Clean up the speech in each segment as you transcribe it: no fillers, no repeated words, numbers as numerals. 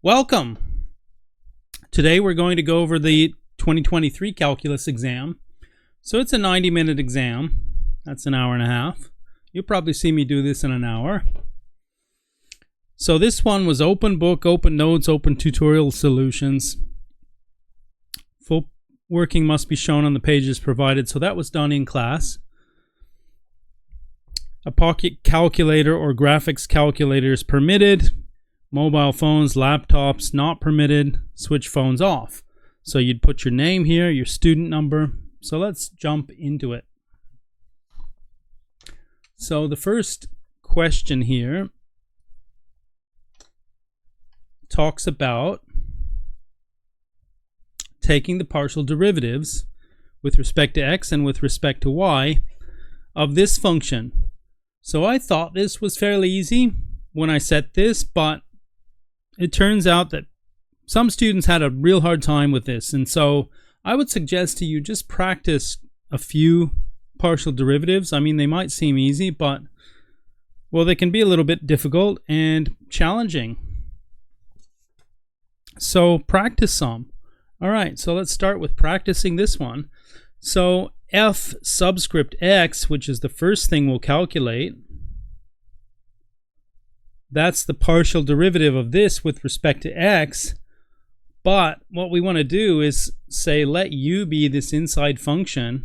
Welcome! Today we're going to go over the 2023 calculus exam. So it's a 90-minute exam. That's an hour and a half. You'll probably see me do this in an hour. So this one was open book, open notes, open tutorial solutions. Full working must be shown on the pages provided. So that was done in class. A pocket calculator or graphics calculator is permitted. Mobile phones, laptops not permitted. Switch phones off. So you'd put your name here, your student number. So let's jump into it. So the first question here talks about taking the partial derivatives with respect to x and with respect to y of this function. So I thought this was fairly easy when I set this, but it turns out that some students had a real hard time with this, and so I would suggest to you just practice a few partial derivatives. I mean, they might seem easy, but well, they can be a little bit difficult and challenging. So practice some. All right, so let's start with practicing this one. So f subscript x, which is the first thing we'll calculate, that's the partial derivative of this with respect to x. But what we want to do is say let u be this inside function.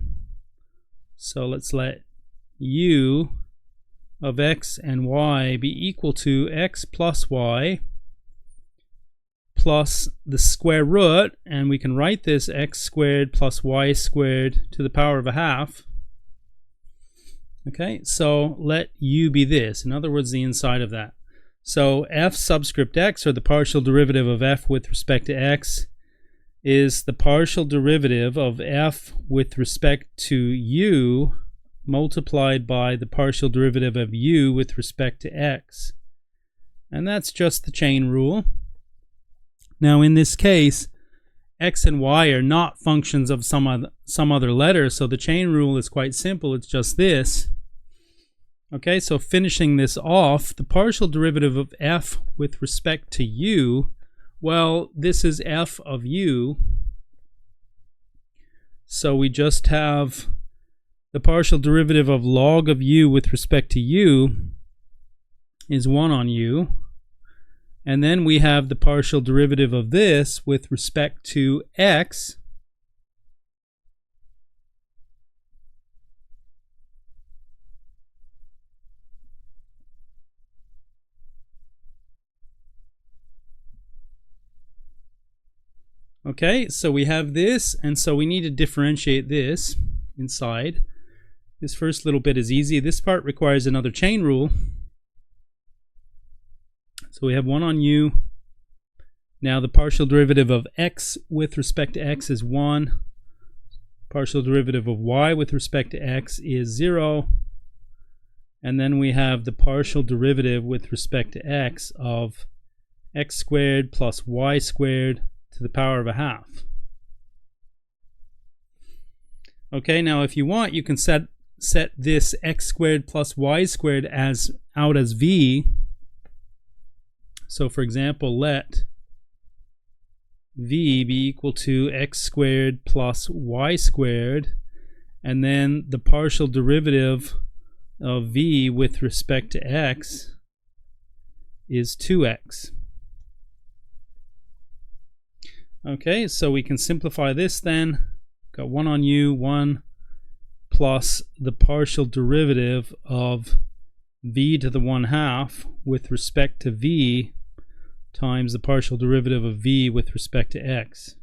So let's let u of x and y be equal to x plus y plus the square root, and we can write this x squared plus y squared to the power of a half. Okay, so let u be this. In other words, the inside of that. So f subscript x, or the partial derivative of f with respect to x, is the partial derivative of f with respect to u multiplied by the partial derivative of u with respect to x. And that's just the chain rule. Now in this case, x and y are not functions of some other letter, so the chain rule is quite simple. It's just this. Okay, so finishing this off, the partial derivative of f with respect to u, well, this is f of u. So we just have the partial derivative of log of u with respect to u is 1 on u. And then we have the partial derivative of this with respect to x. Okay, so we have this, and so we need to differentiate this inside. This first little bit is easy. This part requires another chain rule. So we have 1 on u. Now the partial derivative of x with respect to x is 1. Partial derivative of y with respect to x is 0. And then we have the partial derivative with respect to x of x squared plus y squared to the power of a half. Okay, now if you want, you can set this x squared plus y squared out as v. So for example, let v be equal to x squared plus y squared, and then the partial derivative of v with respect to x is 2x. Okay, so we can simplify this then. Got 1 on u, 1 plus the partial derivative of v to the 1/2 with respect to v times the partial derivative of v with respect to x.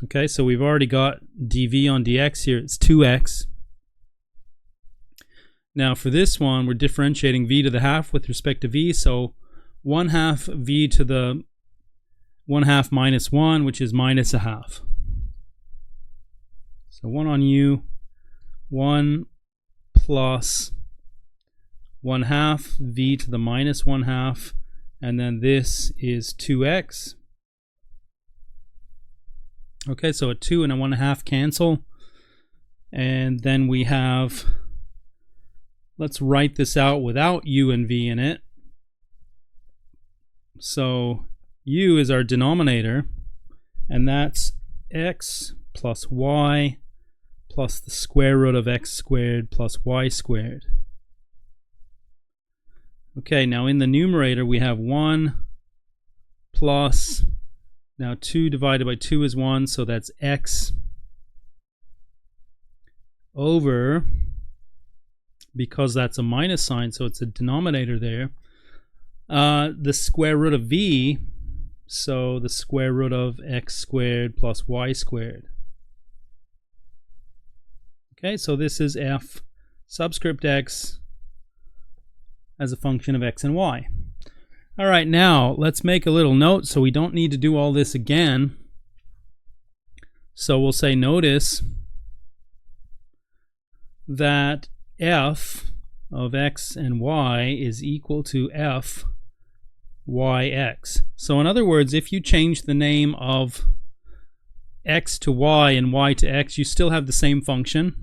Okay, so we've already got dv on dx here. It's 2x. Now for this one, we're differentiating v to the half with respect to v, so 1/2 v to the 1/2 minus 1, which is minus a half. So 1 on u, 1 plus 1/2 v to the minus 1/2, and then this is 2x. Okay, so a 2 and a 1/2 cancel. And then we have, let's write this out without u and v in it. So u is our denominator, and that's x plus y plus the square root of x squared plus y squared. Okay, now in the numerator we have 1 plus, now 2 divided by 2 is 1, so that's x over, because that's a minus sign, so it's a denominator there, the square root of v, so the square root of x squared plus y squared. Okay, so this is f subscript x as a function of x and y. All right, now let's make a little note so we don't need to do all this again. So we'll say, notice that f of x and y is equal to f yx. So in other words, if you change the name of x to y and y to x, you still have the same function.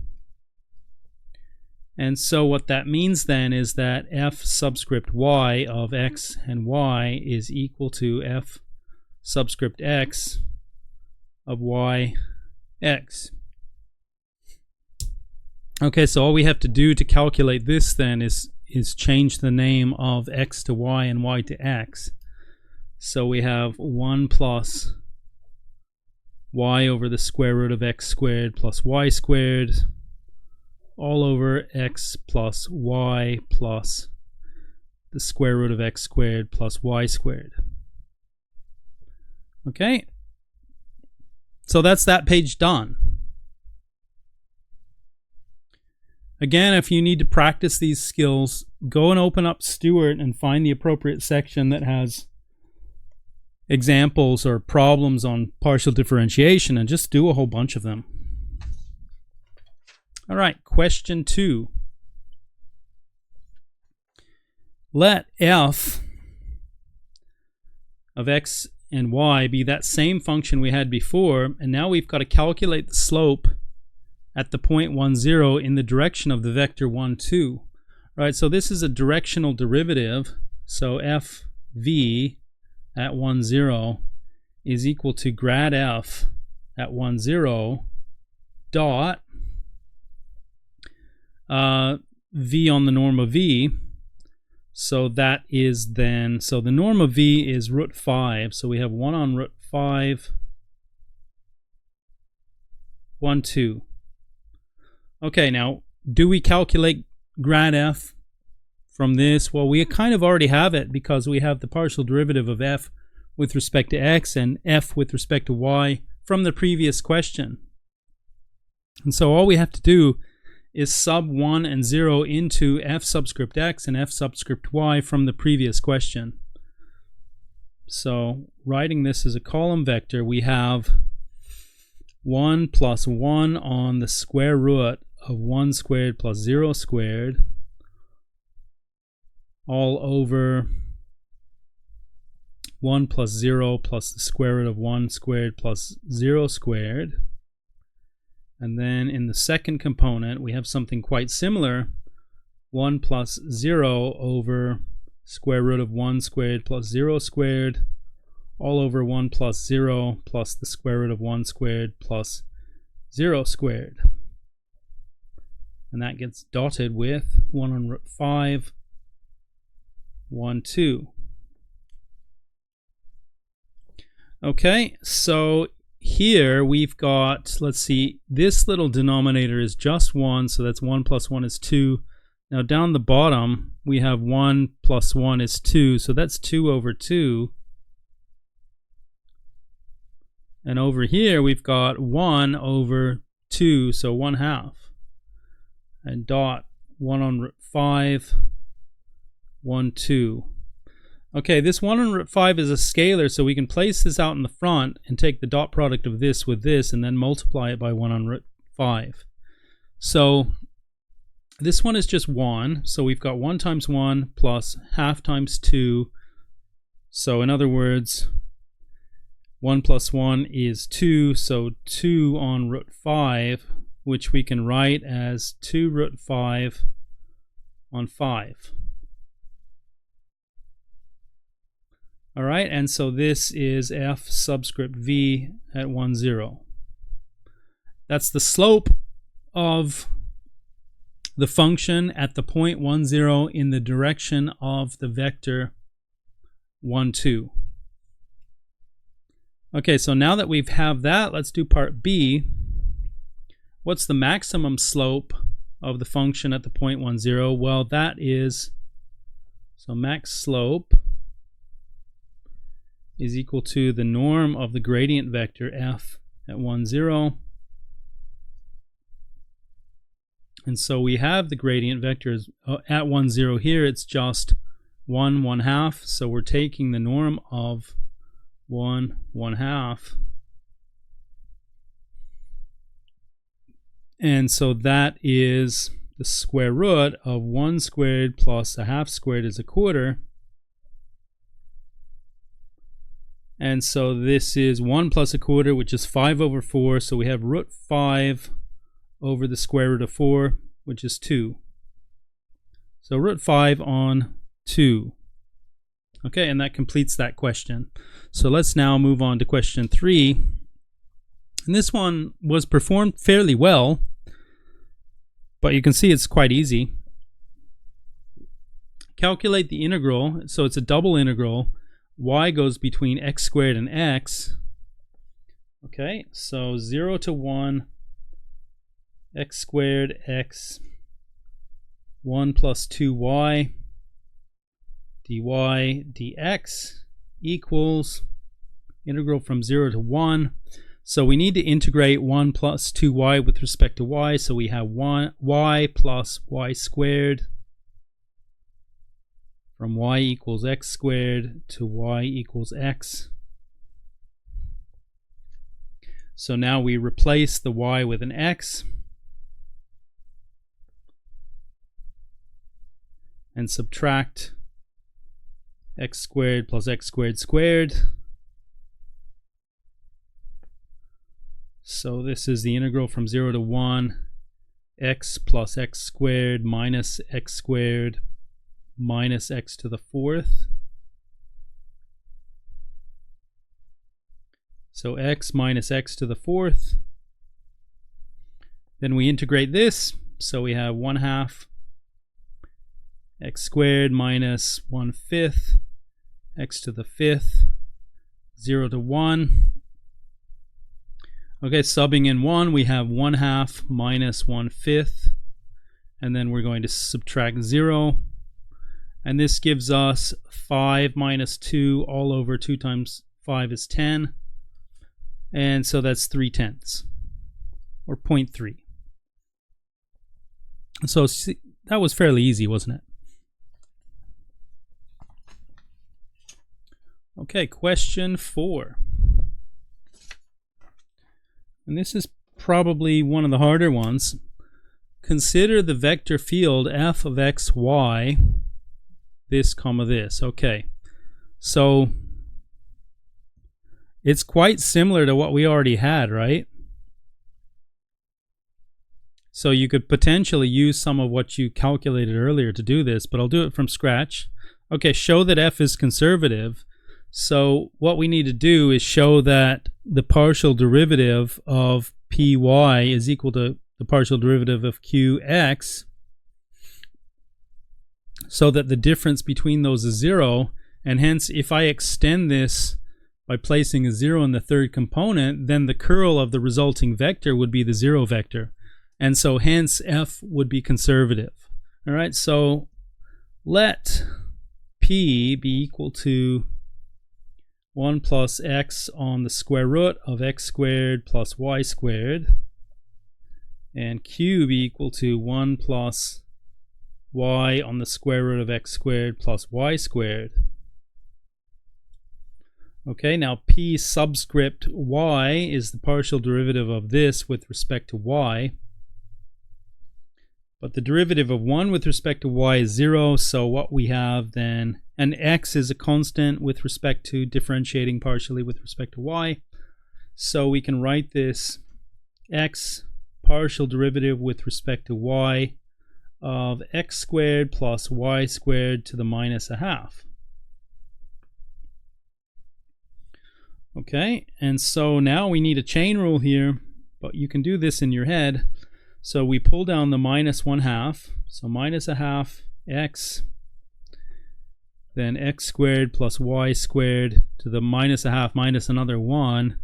And so what that means then is that f subscript y of x and y is equal to f subscript x of y x. Okay, so all we have to do to calculate this then is change the name of x to y and y to x. So we have 1 plus y over the square root of x squared plus y squared all over x plus y plus the square root of x squared plus y squared. Okay, so that's that page done. Again, if you need to practice these skills, go and open up Stewart and find the appropriate section that has examples or problems on partial differentiation, and just do a whole bunch of them. All right, question 2. Let f of x and y be that same function we had before, and now we've got to calculate the slope at the point 1, 0 in the direction of the vector 1, 2. All right, so this is a directional derivative, so fv at 1, 0 is equal to grad f at 1, 0 dot v on the norm of v. So that is then, so the norm of v is root 5, so we have 1 on root 5, 1, 2. Okay, now do we calculate grad f from this? Well, we kind of already have it, because we have the partial derivative of f with respect to x and f with respect to y from the previous question. And so all we have to do is sub 1 and 0 into f subscript x and f subscript y from the previous question. So writing this as a column vector, we have 1 plus 1 on the square root of 1 squared plus 0 squared all over 1 plus 0 plus the square root of 1 squared plus 0 squared. And then in the second component, we have something quite similar, 1 plus 0 over square root of 1 squared plus 0 squared, all over 1 plus 0 plus the square root of 1 squared plus 0 squared. And that gets dotted with 1 on root 5, 1, 2. Okay, so here we've got, let's see, this little denominator is just 1, so that's 1 plus 1 is 2. Now down the bottom we have 1 plus 1 is 2, so that's 2 over 2. And over here we've got 1 over 2, so 1/2. And dot 1 on root 5, 1, 2. Okay, this 1 on root 5 is a scalar, so we can place this out in the front and take the dot product of this with this and then multiply it by 1 on root 5. So this one is just 1, so we've got 1 times 1 plus half times 2. So in other words, 1 plus 1 is 2, so 2 on root 5, which we can write as 2 root 5 on 5. All right, and so this is f subscript v at 1, 0. That's the slope of the function at the point 1, 0 in the direction of the vector 1, 2. Okay, so now that we have that, let's do part B. What's the maximum slope of the function at the point 1, 0? Well, that is, so max slope is equal to the norm of the gradient vector f at 1, 0. And so we have the gradient vectors at 1, 0 here. It's just 1, 1/2. So we're taking the norm of 1, 1/2. And so that is the square root of 1 squared plus 1/2 squared is 1/4. And so this is 1 plus 1/4, which is 5 over 4. So we have root 5 over the square root of 4, which is 2. So root 5 on 2. Okay, and that completes that question. So let's now move on to question 3. And this one was performed fairly well, but you can see it's quite easy. Calculate the integral. So it's a double integral. Y goes between x squared and x. Okay, so 0 to 1, x squared x 1 plus 2y dy dx equals integral from 0 to 1. So we need to integrate 1 plus 2y with respect to y. So we have 1y plus y squared from y equals x squared to y equals x. So now we replace the y with an x and subtract x squared plus x squared squared. So this is the integral from 0 to 1, x plus x squared minus x squared minus x to the 4th. So x minus x to the 4th. Then we integrate this. So we have 1/2 x squared minus 1/5 x to the 5th, 0 to 1. Okay, subbing in 1, we have 1/2 minus 1/5, and then we're going to subtract 0. And this gives us 5 minus 2 all over 2 times 5 is 10. And so that's 3/10, or 0.3. So see, that was fairly easy, wasn't it? Okay, question 4. And this is probably one of the harder ones. Consider the vector field f of x, y, this comma this. Okay, so it's quite similar to what we already had, right? So you could potentially use some of what you calculated earlier to do this, but I'll do it from scratch. Okay, show that f is conservative. So what we need to do is show that the partial derivative of py is equal to the partial derivative of qx, so that the difference between those is 0, and hence if I extend this by placing a 0 in the third component, then the curl of the resulting vector would be the 0 vector, and so hence f would be conservative. All right, so let p be equal to 1 plus x on the square root of x squared plus y squared, and q be equal to 1 plus y on the square root of x squared plus y squared. Okay, now p subscript y is the partial derivative of this with respect to y. But the derivative of 1 with respect to y is 0, so what we have then, and x is a constant with respect to differentiating partially with respect to y. So we can write this x partial derivative with respect to y of x squared plus y squared to the minus 1/2. Okay, and so now we need a chain rule here, but you can do this in your head. So we pull down the minus 1/2, so minus 1/2 x, then x squared plus y squared to the minus 1/2 minus another 1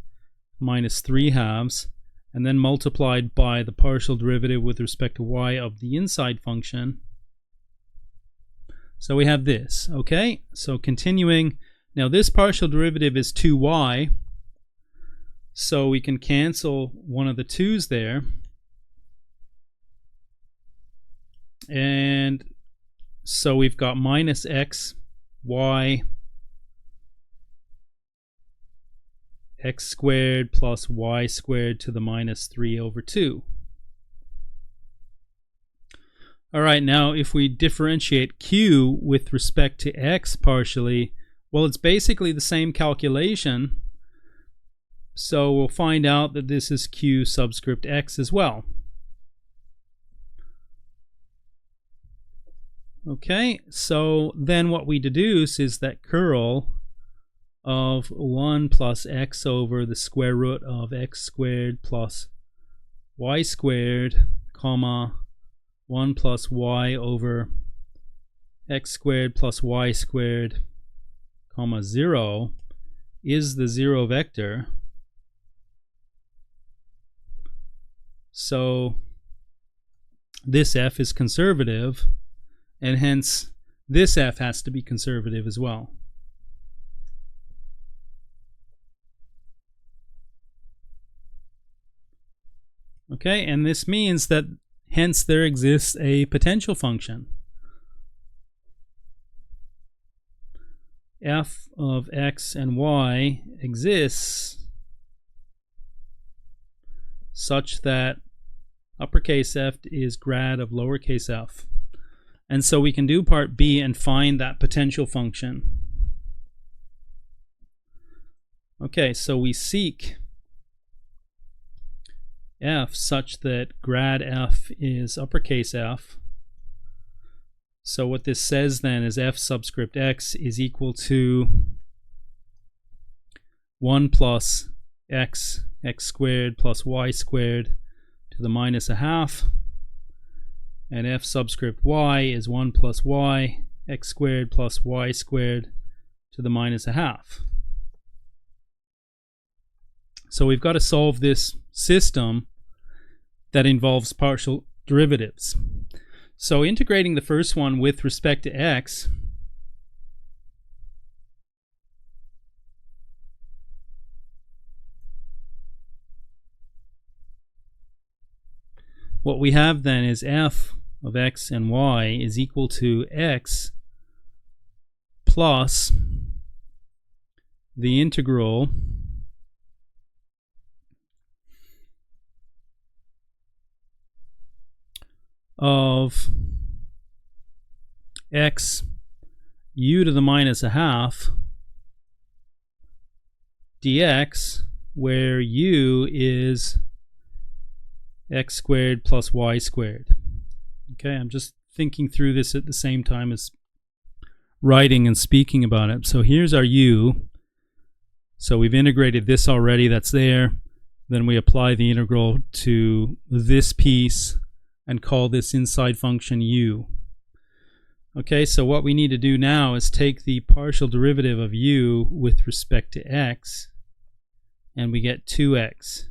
minus 3/2, and then multiplied by the partial derivative with respect to y of the inside function. So we have this. Okay, so continuing, now this partial derivative is 2y, so we can cancel one of the 2's there, and so we've got minus x y x squared plus y squared to the minus 3/2. All right, now if we differentiate q with respect to x partially, well, it's basically the same calculation. So we'll find out that this is q subscript x as well. Okay, so then what we deduce is that curl of 1 plus x over the square root of x squared plus y squared, comma 1 plus y over x squared plus y squared, comma 0 is the 0 vector. So this f is conservative, and hence this f has to be conservative as well. Okay, and this means that hence there exists a potential function. F of x and y exists such that uppercase f is grad of lowercase f. And so we can do part B and find that potential function. Okay, so we seek f such that grad f is uppercase f. So what this says then is f subscript x is equal to 1 plus x squared plus y squared to the minus 1/2, and f subscript y is 1 plus y x squared plus y squared to the minus 1/2. So we've got to solve this system that involves partial derivatives. So integrating the first one with respect to x, what we have then is f of x and y is equal to x plus the integral of x u to the minus 1/2 dx, where u is x squared plus y squared. Okay, I'm just thinking through this at the same time as writing and speaking about it. So here's our u. So we've integrated this already, that's there. Then we apply the integral to this piece and call this inside function u. Okay, so what we need to do now is take the partial derivative of u with respect to x, and we get 2x.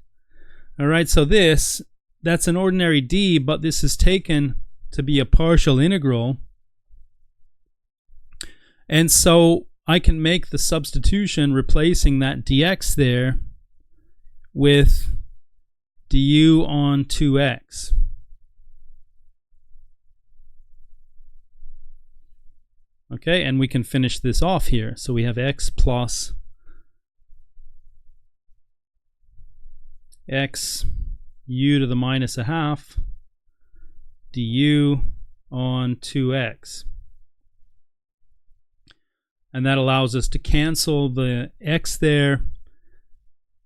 All right, so that's an ordinary d, but this is taken to be a partial integral. And so I can make the substitution replacing that dx there with du on 2x. Okay, and we can finish this off here. So we have x plus x u to the minus 1/2 du on 2x. And that allows us to cancel the x there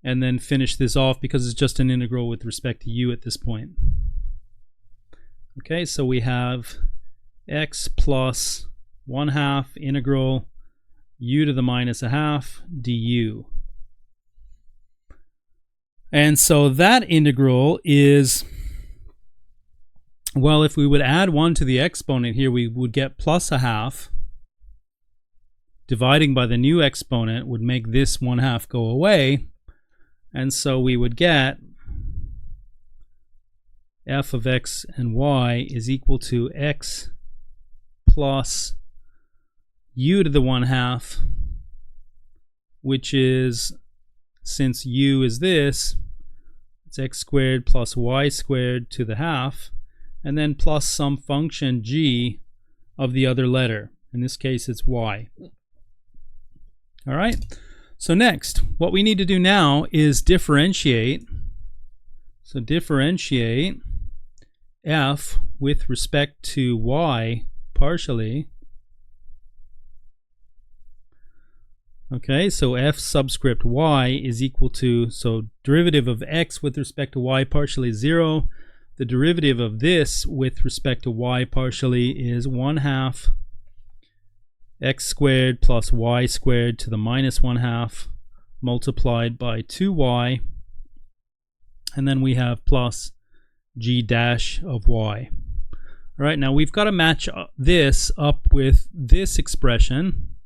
and then finish this off because it's just an integral with respect to u at this point. Okay, so we have x plus 1/2 integral u to the minus 1/2 du. And so that integral is, well, if we would add 1 to the exponent here, we would get plus a half. Dividing by the new exponent would make this 1/2 go away. And so we would get f of x and y is equal to x plus u to the 1/2, which is, since u is this, it's x squared plus y squared to the half, and then plus some function g of the other letter. In this case, it's y. All right. So next, what we need to do now is differentiate. So differentiate f with respect to y partially. Okay, so f subscript y is equal to, so derivative of x with respect to y partially is 0. The derivative of this with respect to y partially is 1/2 x squared plus y squared to the minus 1/2 multiplied by 2y, and then we have plus g dash of y. All right, now we've got to match this up with this expression,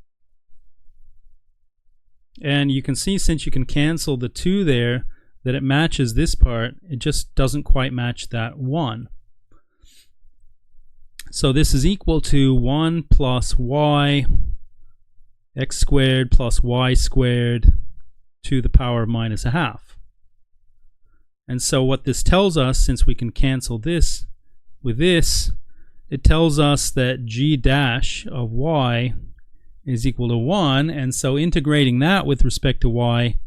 and you can see, since you can cancel the 2 there, that it matches this part. It just doesn't quite match that 1. So this is equal to 1 plus y x squared plus y squared to the power of minus a half. And so what this tells us, since we can cancel this with this, it tells us that g dash of y is equal to 1. And so integrating that with respect to y,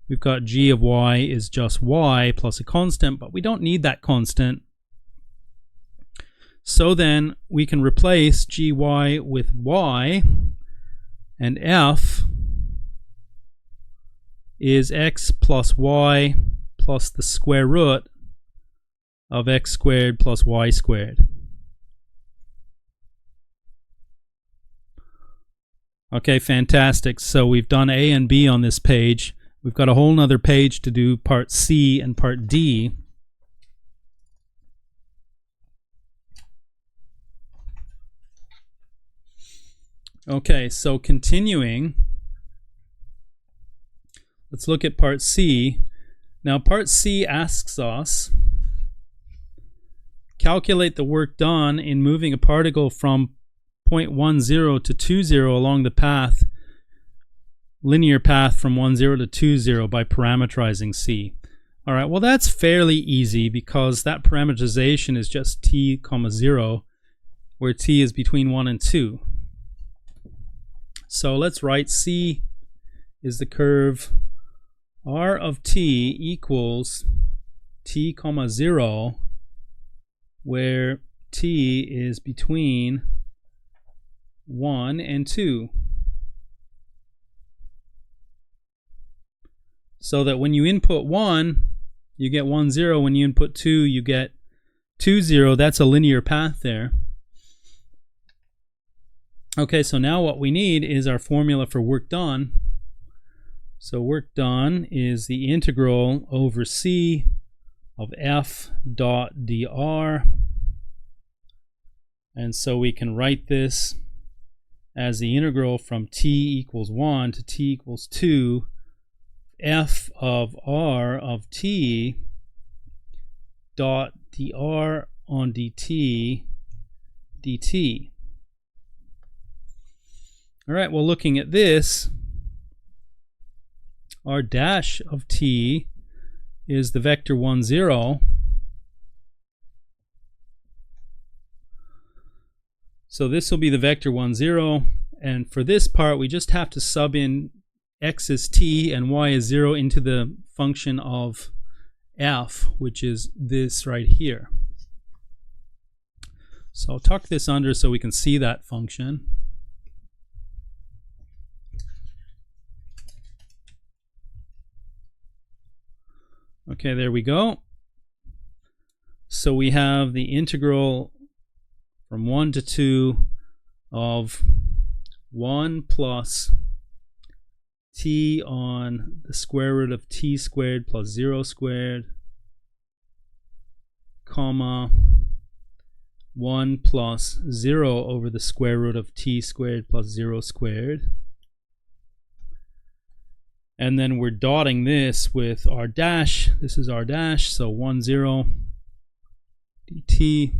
we've got g of y is just y plus a constant, but we don't need that constant. So then we can replace gy with y, and f is x plus y plus the square root of x squared plus y squared. Okay, fantastic. So we've done A and B on this page. We've got a whole nother page to do part C and part D. Okay, so continuing, let's look at part C. Now part C asks us, calculate the work done in moving a particle from point 10 to 20 along the path, linear path from 10 to 20 by parametrizing C. All right, well that's fairly easy because that parameterization is just t, 0, where t is between 1 and 2. So let's write C is the curve r of t equals t, 0, where t is between 1 and 2. So that when you input 1, you get 1, 0. When you input 2, you get 2, 0. That's a linear path there. Okay, so now what we need is our formula for work done. So work done is the integral over C of f dot dr. And so we can write this as the integral from t equals 1 to t equals 2 f of r of t dot dr on dt dt. All right, well, looking at this, r dash of t is the vector 1, 0. So this will be the vector 1, 0. And for this part, we just have to sub in x is t and y is 0 into the function of f, which is this right here. So I'll tuck this under so we can see that function. Okay, there we go. So we have the integral from 1 to 2 of 1 plus t on the square root of t squared plus 0 squared, comma 1 plus 0 over the square root of t squared plus 0 squared. And then we're dotting this with r dash. This is r dash, so 1, 0 dt.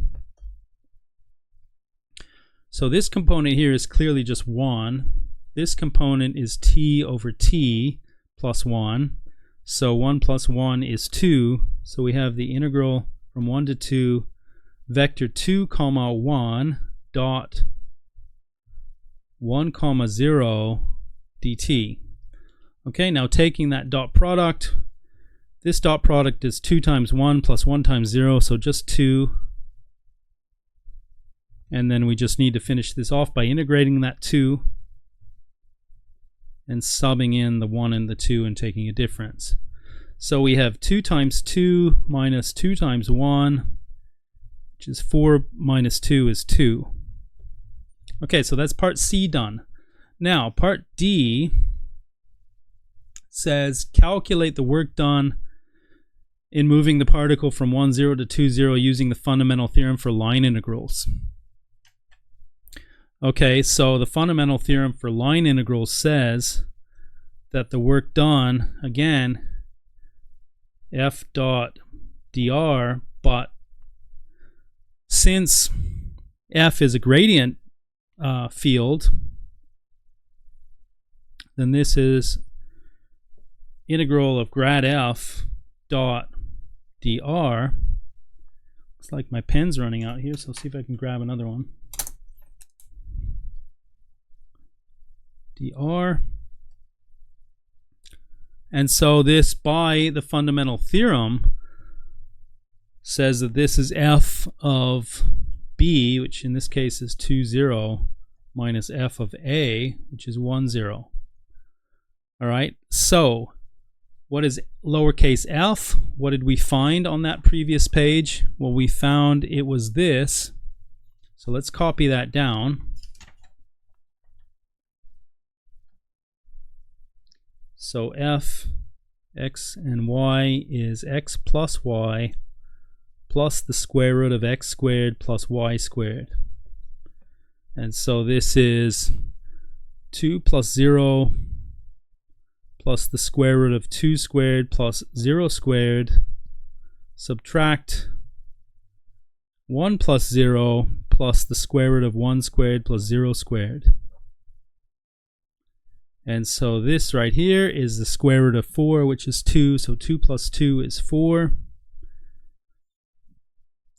So this component here is clearly just 1. This component is t over t plus 1. So 1 plus 1 is 2. So we have the integral from 1 to 2, vector 2 comma 1 dot 1 comma 0 dt. Okay, now taking that dot product, this dot product is 2 times 1 plus 1 times 0, so just 2. And then we just need to finish this off by integrating that 2 and subbing in the 1 and the 2 and taking a difference. So we have 2 times 2 minus 2 times 1, which is 4 minus 2 is 2. Okay, so that's part C done. Now, part D says calculate the work done in moving the particle from 1, 0 to 2, 0 using the fundamental theorem for line integrals. Okay, so the fundamental theorem for line integrals says that the work done, again, f dot dr, but since f is a gradient field, then this is integral of grad f dot dr. Looks like my pen's running out here, so I'll see if I can grab another one. dr. And so this, by the fundamental theorem, says that this is f of b, which in this case is 2, 0, minus f of a, which is 1, 0. All right, so what is lowercase f? What did we find on that previous page? Well, we found it was this. So let's copy that down. So f x and y is x plus y plus the square root of x squared plus y squared. And so this is 2 plus 0 plus the square root of 2 squared plus 0 squared, subtract 1 plus 0 plus the square root of 1 squared plus 0 squared. And so this right here is the square root of 4, which is 2. So 2 plus 2 is 4.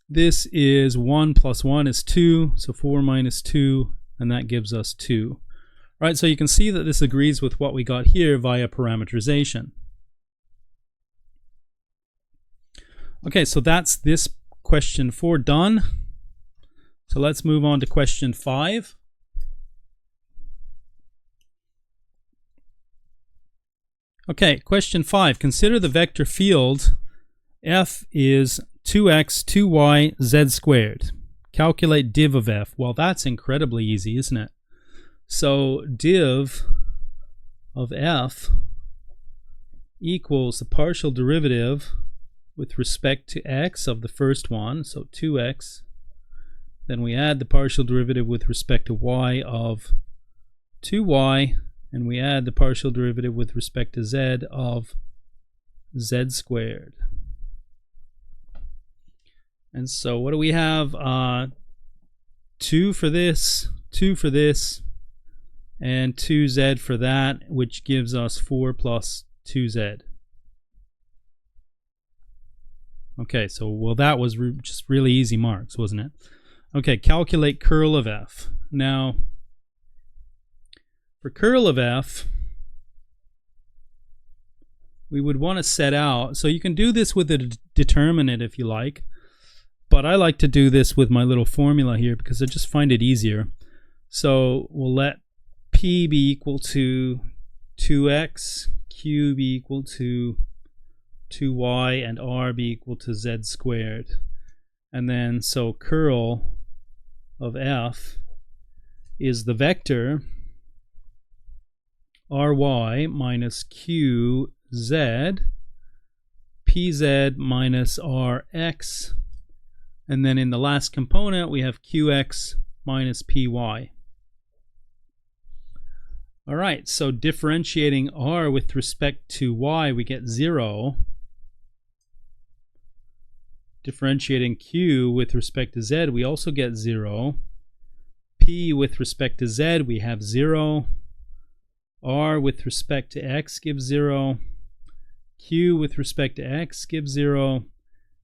This is 1 plus 1 is 2. So 4 minus 2, and that gives us 2. All right, so you can see that this agrees with what we got here via parametrization. Okay, so that's this question 4 done. So let's move on to question 5. Okay, question 5. Consider the vector field f is 2x, 2y, z squared. Calculate div of f. Well, that's incredibly easy, isn't it? So div of f equals the partial derivative with respect to x of the first one, so 2x. Then we add the partial derivative with respect to y of 2y, and we add the partial derivative with respect to z of z squared. And so what do we have? 2 for this, 2 for this, and 2z for that, which gives us 4 plus 2z. Okay, so, well, that was just really easy marks, wasn't it? Okay, calculate curl of f. Now, for curl of f, we would want to set out, so you can do this with a determinant if you like, but I like to do this with my little formula here because I just find it easier. So we'll let p be equal to 2x, q be equal to 2y, and r be equal to z squared. And then so curl of f is the vector ry minus qz, pz minus rx, and then in the last component we have qx minus py. All right, so differentiating r with respect to y, we get 0. Differentiating q with respect to z, we also get 0. P with respect to z, we have 0. R with respect to x gives 0. Q with respect to x gives 0.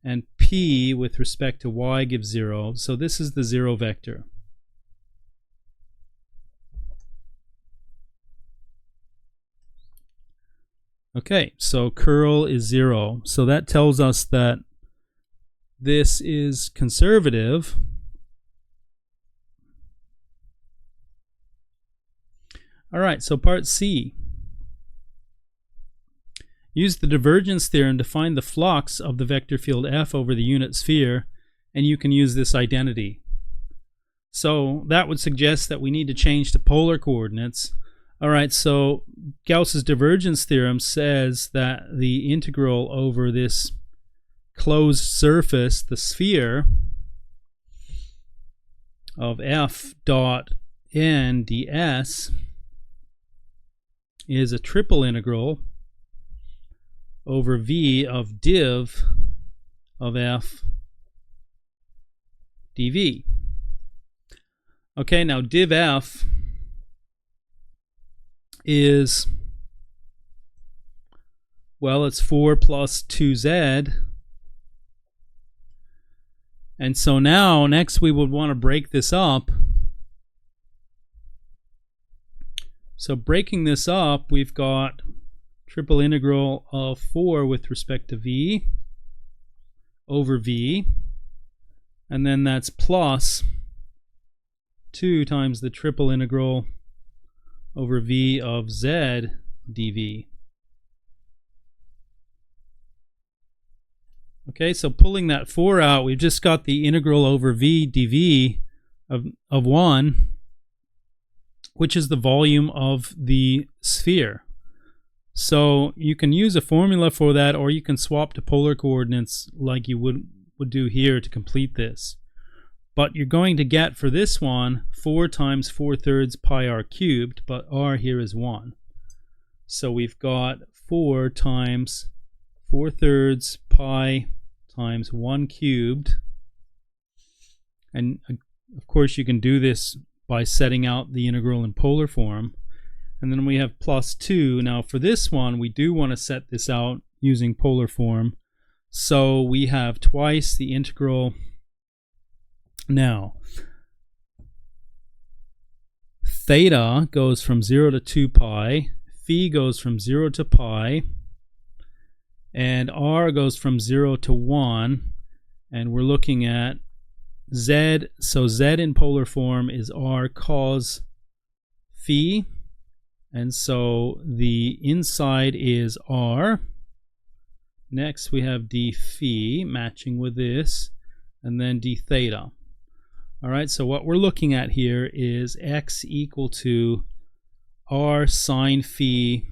And P with respect to y gives 0. So this is the 0 vector. Okay, so curl is 0. So that tells us that this is conservative. All right, so part C. Use the divergence theorem to find the flux of the vector field F over the unit sphere, and you can use this identity. So that would suggest that we need to change to polar coordinates. All right, so Gauss's divergence theorem says that the integral over this closed surface, the sphere, of f dot n ds is a triple integral over v of div of f dv. Okay, now div f is, well, it's 4 plus 2z. And so now, next we would want to break this up. So breaking this up, we've got triple integral of 4 with respect to v over v. And then that's plus 2 times the triple integral over v of z dv. Okay, so pulling that 4 out, we've just got the integral over v dv of 1, which is the volume of the sphere. So you can use a formula for that, or you can swap to polar coordinates like you would do here to complete this. But you're going to get for this one 4 times 4/3 pi r cubed, but r here is 1. So we've got 4 times 4/3 pi times 1 cubed. And of course you can do this by setting out the integral in polar form. And then we have plus 2. Now for this one, we do want to set this out using polar form. So we have twice the integral. Now, theta goes from 0 to 2 pi, phi goes from 0 to pi, and r goes from 0 to 1, and we're looking at z. So z in polar form is r cos phi, and so the inside is r. Next we have d phi matching with this, and then d theta. All right, so what we're looking at here is x equal to r sine phi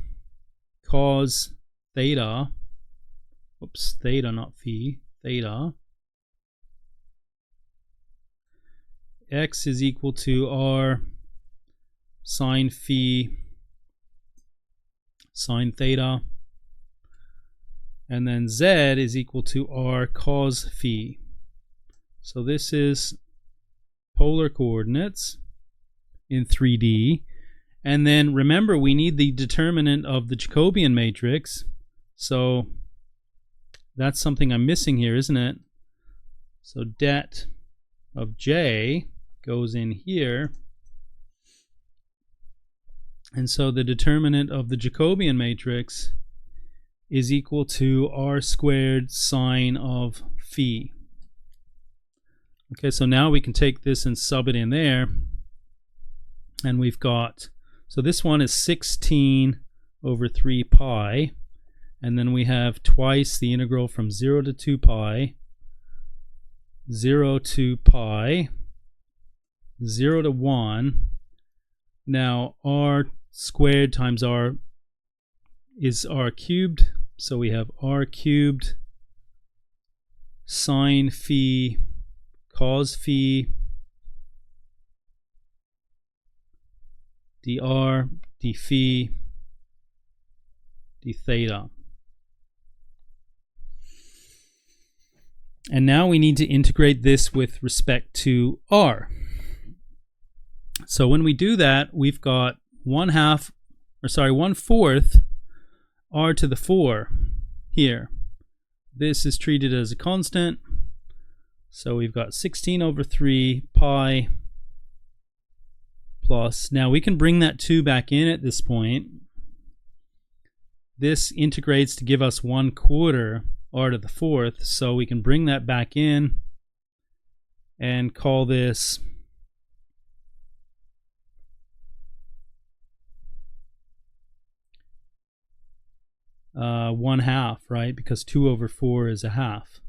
cos theta. Oops, theta, not phi, theta. X is equal to r sine phi sine theta. And then z is equal to r cos phi. So this is polar coordinates in 3D. And then remember, we need the determinant of the Jacobian matrix. So that's something I'm missing here, isn't it? So det of j goes in here. And so the determinant of the Jacobian matrix is equal to r squared sine of phi. Okay, so now we can take this and sub it in there. And we've got, so this one is 16 over 3 pi. And then we have twice the integral from 0 to 2 pi, 0 to pi, 0 to 1. Now r squared times r is r cubed. So we have r cubed sine phi cos phi dr d phi d theta. And now we need to integrate this with respect to r. So when we do that, we've got 1/4 r to the 4 here. This is treated as a constant. So we've got 16/3 pi plus, now we can bring that 2 back in at this point. This integrates to give us 1/4 r to the 4th, so we can bring that back in and call this one half, right? Because 2/4 is a half.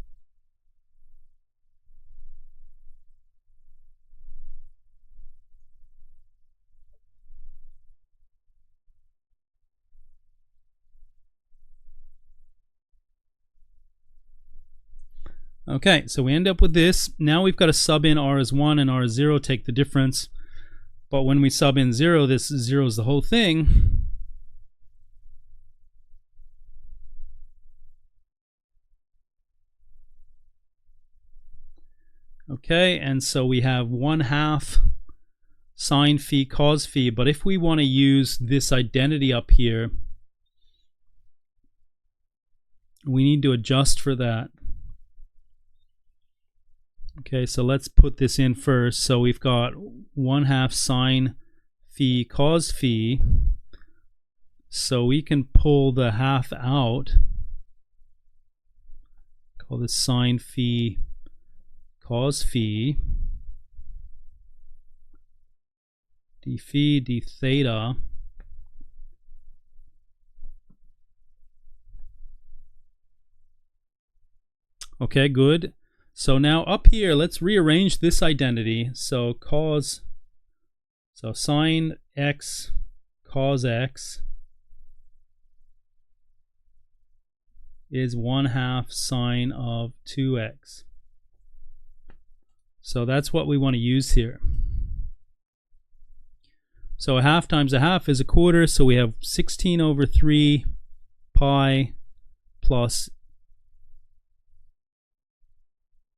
Okay, so we end up with this. Now we've got to sub in r as 1 and r as 0, take the difference. But when we sub in 0, this 0 is the whole thing. Okay, and so we have 1/2 sine phi cos phi. But if we want to use this identity up here, we need to adjust for that. Okay, so let's put this in first. So we've got 1/2 sine phi cos phi. So we can pull the half out. Call this sine phi cos phi d phi d theta. Okay, good. So now up here, let's rearrange this identity. So sine x cos x is 1/2 sine of 2x. So that's what we want to use here. So a half times a half is 1/4. So we have 16/3 pi plus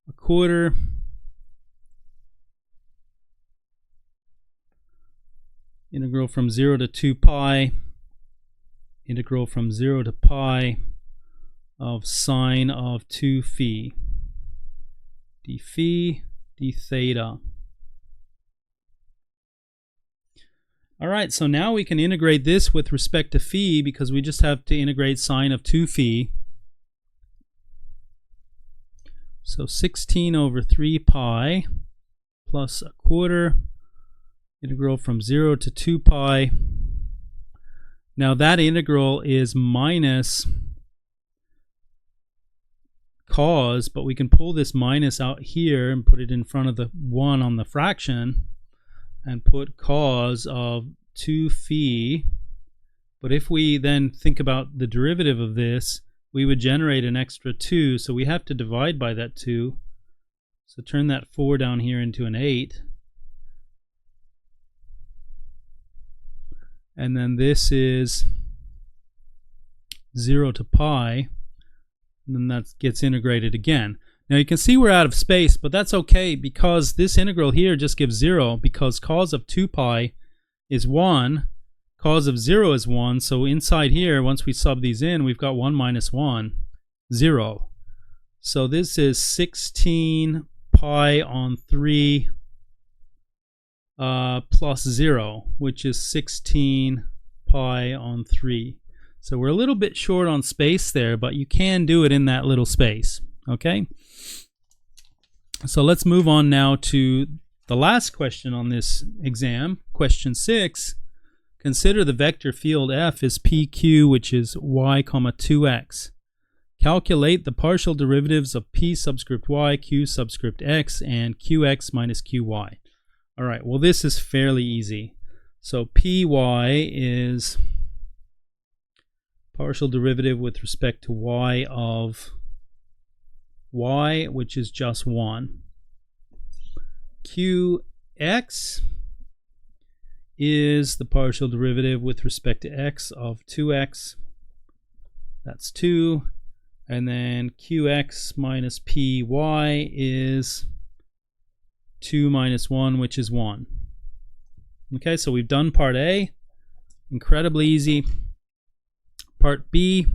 1/4 integral from 0 to 2 pi integral from 0 to pi of sine of 2 phi d phi d theta. All right, so now we can integrate this with respect to phi, because we just have to integrate sine of 2 phi. So 16/3 pi plus 1/4 integral from 0 to 2 pi. Now that integral is minus cos, but we can pull this minus out here and put it in front of the 1 on the fraction and put cos of 2 phi. But if we then think about the derivative of this, we would generate an extra 2, so we have to divide by that 2. So turn that 4 down here into an 8. And then this is 0 to pi, and then that gets integrated again. Now you can see we're out of space, but that's okay, because this integral here just gives 0, because cos of 2 pi is 1, cos of 0 is 1, so inside here, once we sub these in, we've got 1 minus 1, 0. So this is 16 pi on 3 plus 0, which is 16 pi on 3. So we're a little bit short on space there, but you can do it in that little space. Okay? So let's move on now to the last question on this exam, question 6. Consider the vector field f is pq, which is y, 2x. Calculate the partial derivatives of p subscript y, q subscript x, and qx minus qy. All right, well, this is fairly easy. So py is partial derivative with respect to y of y, which is just 1. Qx is the partial derivative with respect to x of 2x. That's 2. And then qx minus py is 2 minus 1, which is 1. Okay, so we've done part A. Incredibly easy. Part B,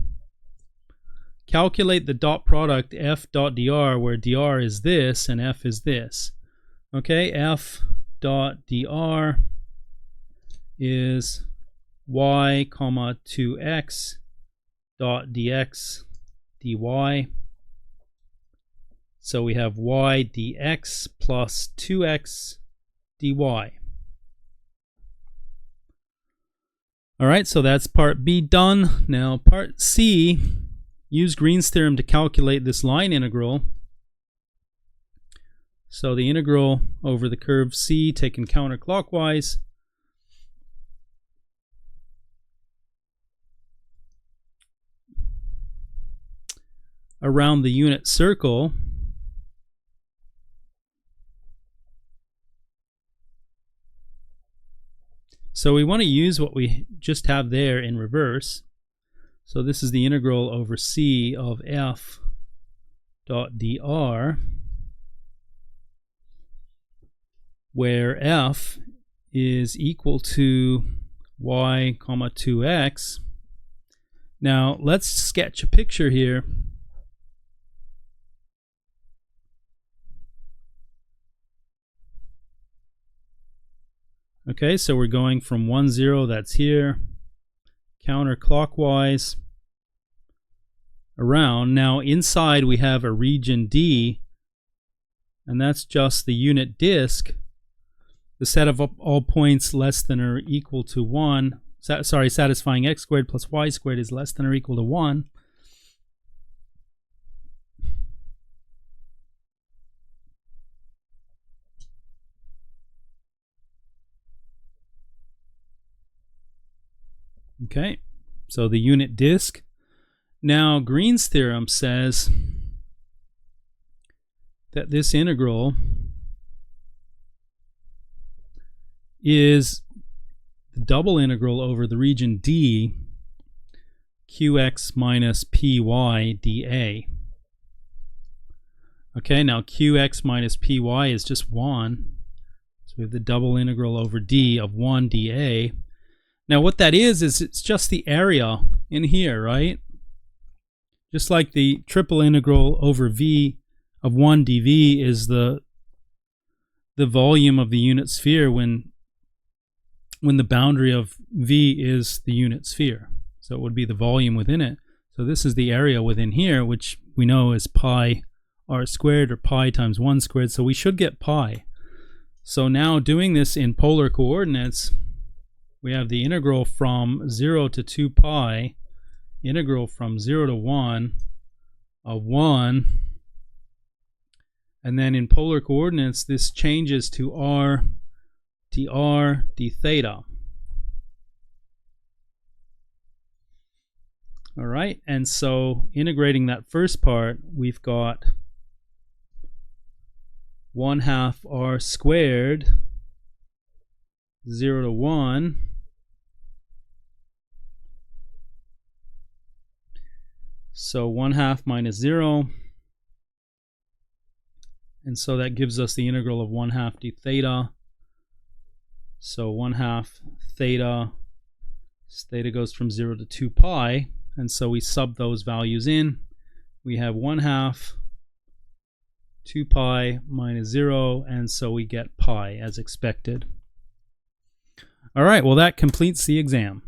calculate the dot product f dot dr, where dr is this and f is this. Okay, f dot dr is y comma 2x dot dx dy. So we have y dx plus 2x dy. All right, so that's part B done. Now part C, use Green's theorem to calculate this line integral. So the integral over the curve C taken counterclockwise around the unit circle So we want to use what we just have there in reverse. So this is the integral over C of f dot dr, where f is equal to y comma 2x. Now let's sketch a picture here. Okay, so we're going from 1, 0, that's here, counterclockwise around. Now inside we have a region D, and that's just the unit disk, the set of all points less than or equal to 1, satisfying x squared plus y squared is less than or equal to 1. Okay, so the unit disk. Now Green's theorem says that this integral is the double integral over the region D, qx minus py dA. Okay, now qx minus py is just 1. So we have the double integral over D of 1 dA. Now what that is it's just the area in here, right? Just like the triple integral over V of 1 dV is the volume of the unit sphere when the boundary of V is the unit sphere. So it would be the volume within it. So this is the area within here, which we know is pi r squared, or pi times 1 squared. So we should get pi. So now doing this in polar coordinates, we have the integral from 0 to 2 pi, integral from 0 to 1 of 1, and then in polar coordinates this changes to r dr d theta. All right, and so integrating that first part, we've got 1/2 r squared 0 to 1 so 1/2 minus 0, and so that gives us the integral of 1/2 d theta. So 1/2 theta, theta goes from 0 to 2 pi, and so we sub those values in. We have 1/2 2 pi minus 0, and so we get pi as expected. All right, well that completes the exam.